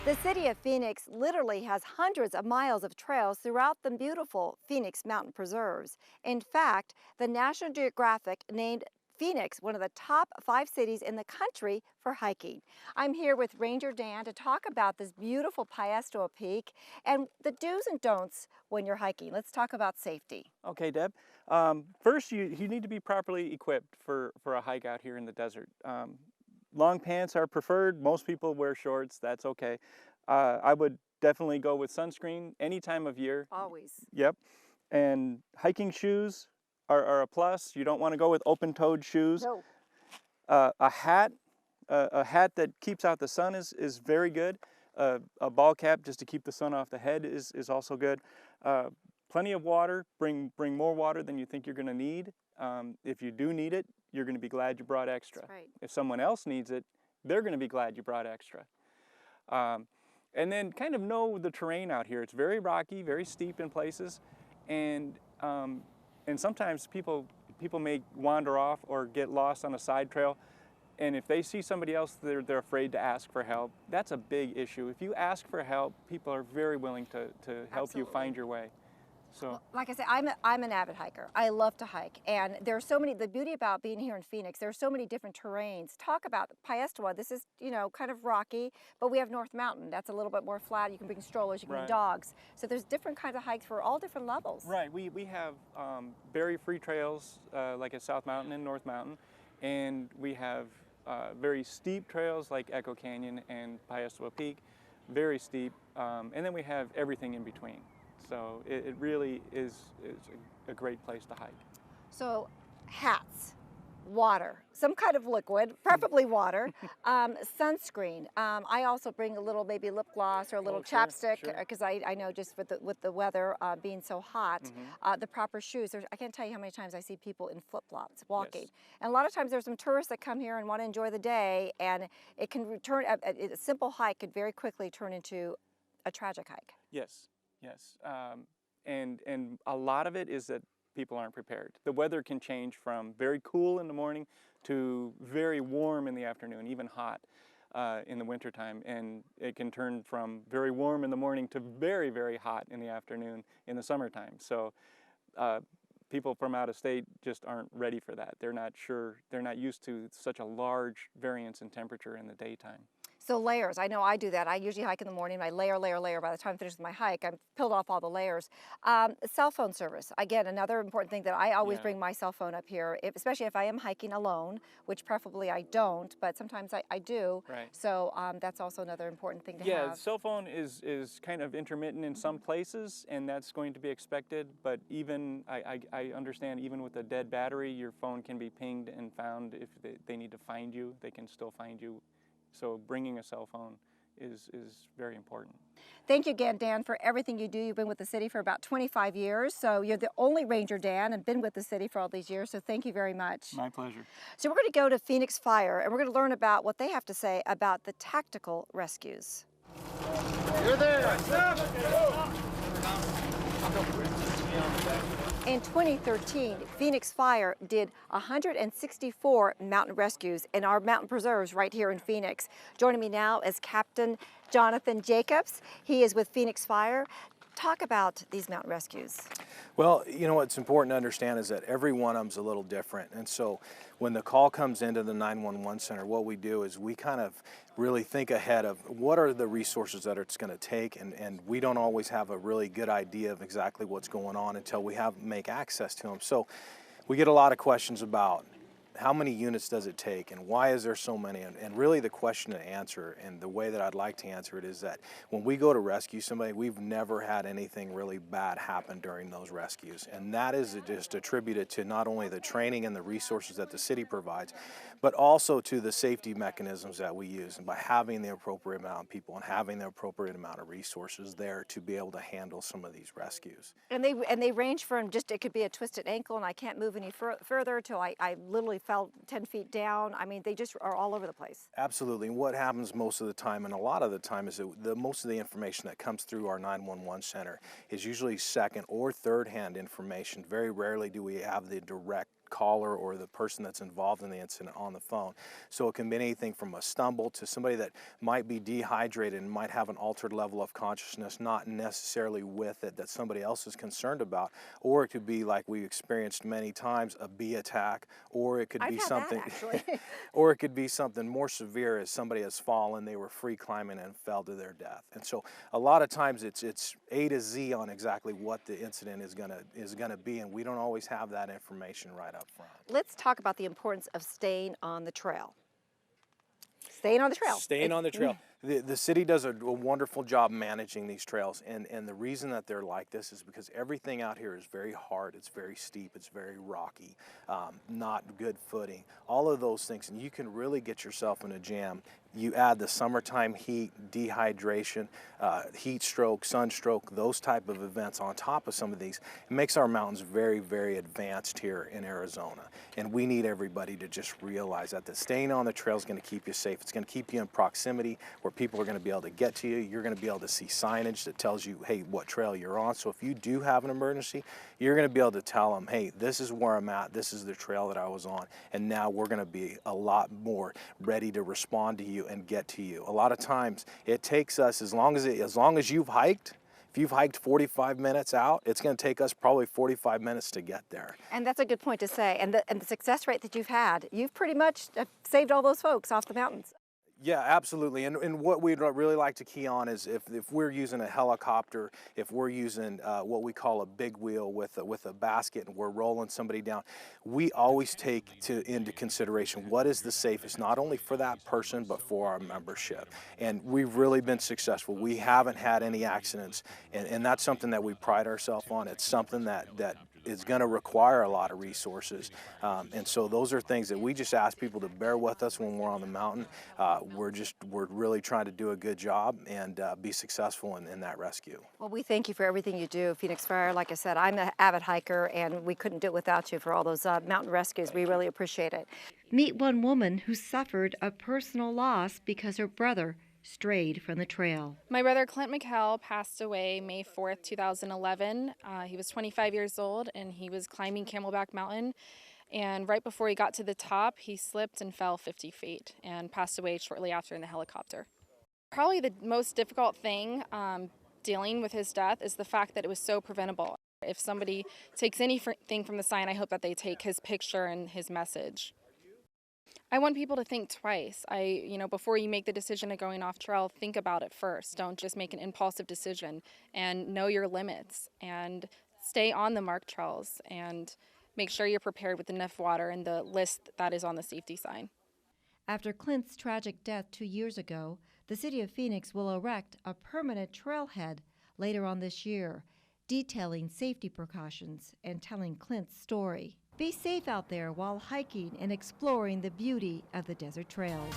The city of Phoenix literally has hundreds of miles of trails throughout the beautiful Phoenix Mountain Preserves. In fact, the National Geographic named Phoenix one of the top 5 cities in the country for hiking. I'm here with Ranger Dan to talk about this beautiful Paestua Peak and the do's and don'ts when you're hiking. Let's talk about safety. Okay, Deb. First, you need to be properly equipped for a hike out here in the desert. Long pants are preferred. Most people wear shorts. That's okay. I would definitely go with sunscreen any time of year. Always. Yep. And hiking shoes are a plus. You don't want to go with open-toed shoes. No. A hat that keeps out the sun is very good. A ball cap just to keep the sun off the head is also good. Plenty of water. Bring more water than you think you're going to need. If you do need it, you're going to be glad you brought extra. That's right. If someone else needs it, they're going to be glad you brought extra. And then kind of know the terrain out here. It's very rocky, very steep in places, and sometimes people may wander off or get lost on a side trail. And if they see somebody else, they're afraid to ask for help. That's a big issue. If you ask for help, people are very willing to help you Absolutely. find your way. So, Like I said, I'm an avid hiker. I love to hike, and there's so many. The beauty about being here in Phoenix, there's so many different terrains. Talk about Paestua. This is kind of rocky, but we have North Mountain. That's a little bit more flat. You can bring strollers, you can bring Right. dogs. So there's different kinds of hikes for all different levels. right, we have very-free trails like at South Mountain and North Mountain, and we have very steep trails like Echo Canyon and Paestua Peak, very steep, and then we have everything in between. So it really is a great place to hike. So hats, water, some kind of liquid, preferably water, sunscreen. I also bring a little maybe lip gloss or a little Oh, sure, chapstick sure. because I know just with the weather being so hot, the proper shoes. I can't tell you how many times I see people in flip flops walking, Yes. and a lot of times there's some tourists that come here and want to enjoy the day, and it can return a simple hike could very quickly turn into a tragic hike. Yes, yes. And a lot of it is that people aren't prepared. The weather can change from very cool in the morning to very warm in the afternoon, even hot in the wintertime. And it can turn from very warm in the morning to very, very hot in the afternoon in the summertime. So people from out of state just aren't ready for that. They're not sure, they're not used to such a large variance in temperature in the daytime. So layers, I know I do that. I usually hike in the morning, I layer, layer, layer. By the time I finish my hike, I've peeled off all the layers. Cell phone service, again, another important thing that I always Yeah. bring my cell phone up here, especially if I am hiking alone, which preferably I don't, but sometimes I do. Right. So that's also another important thing to Yeah, have. cell phone is kind of intermittent in some places, and that's going to be expected. But even I understand, even with a dead battery, your phone can be pinged and found. If they need to find you, they can still find you. So bringing a cell phone is very important. Thank you again, Dan, for everything you do. You've been with the city for about 25 years, so you're the only Ranger Dan and been with the city for all these years, so thank you very much. My pleasure. So we're going to go to Phoenix Fire, and we're going to learn about what they have to say about the tactical rescues. You're there. In 2013, Phoenix Fire did 164 mountain rescues in our mountain preserves right here in Phoenix. Joining me now is Captain Jonathan Jacobs. He is with Phoenix Fire. Talk about these mountain rescues. Well, you know what's important to understand is that every one of them's a little different. And so when the call comes into the 911 center, what we do is we kind of really think ahead of what are the resources that it's going to take. And we don't always have a really good idea of exactly what's going on until we make access to them. So we get a lot of questions about how many units does it take and why is there so many? And really the question to answer, and the way that I'd like to answer it, is that when we go to rescue somebody, we've never had anything really bad happen during those rescues. And that is just attributed to not only the training and the resources that the city provides, but also to the safety mechanisms that we use. And by having the appropriate amount of people and having the appropriate amount of resources there to be able to handle some of these rescues. And they range from just, it could be a twisted ankle and I can't move any further till I literally fell 10 feet down. I mean, they just are all over the place. Absolutely. And what happens most of the time, and a lot of the time, is that most of the information that comes through our 911 center is usually second or third hand information. Very rarely do we have the direct caller or the person that's involved in the incident on the phone. So it can be anything from a stumble to somebody that might be dehydrated and might have an altered level of consciousness, not necessarily with it, that somebody else is concerned about. Or it could be, like we experienced many times, a bee attack, or it could I've be had something that, actually. or it could be something more severe, as somebody has fallen, they were free climbing and fell to their death. And so a lot of times it's A to Z on exactly what the incident is gonna be, and we don't always have that information right up front. Let's talk about the importance of staying on the trail. Staying on the trail. Staying on the trail. The city does a wonderful job managing these trails, and the reason that they're like this is because everything out here is very hard, it's very steep, it's very rocky, not good footing, all of those things, and you can really get yourself in a jam. You add the summertime heat, dehydration, heat stroke, sunstroke, those type of events on top of some of these. It makes our mountains very, very advanced here in Arizona. And we need everybody to just realize that staying on the trail is going to keep you safe. It's going to keep you in proximity where people are going to be able to get to you. You're going to be able to see signage that tells you, hey, what trail you're on. So if you do have an emergency, you're going to be able to tell them, hey, this is where I'm at, this is the trail that I was on, and now we're going to be a lot more ready to respond to you and get to you. A lot of times it takes us, as long as you've hiked, if you've hiked 45 minutes out, it's going to take us probably 45 minutes to get there. And that's a good point to say. And the success rate that you've had, you've pretty much saved all those folks off the mountains. Yeah, absolutely. And what we'd really like to key on is if we're using a helicopter, if we're using what we call a big wheel with a basket and we're rolling somebody down, we always take into consideration what is the safest, not only for that person, but for our membership. And we've really been successful. We haven't had any accidents, and that's something that we pride ourselves on. It's something that is going to require a lot of resources, and so those are things that we just ask people to bear with us when we're on the mountain. We're really trying to do a good job and be successful in that rescue. Well, we thank you for everything you do, Phoenix Fire. Like I said, I'm an avid hiker, and we couldn't do it without you for all those mountain rescues. We really appreciate it. Meet one woman who suffered a personal loss because her brother strayed from the trail. My brother Clint McHale passed away May 4th, 2011. He was 25 years old, and he was climbing Camelback Mountain. And right before he got to the top, he slipped and fell 50 feet and passed away shortly after in the helicopter. Probably the most difficult thing dealing with his death is the fact that it was so preventable. If somebody takes anything from the sign, I hope that they take his picture and his message. I want people to think twice. Before you make the decision of going off trail, think about it first. Don't just make an impulsive decision, and know your limits, and stay on the marked trails, and make sure you're prepared with enough water and the list that is on the safety sign. After Clint's tragic death 2 years ago, the city of Phoenix will erect a permanent trailhead later on this year, detailing safety precautions and telling Clint's story. Be safe out there while hiking and exploring the beauty of the desert trails.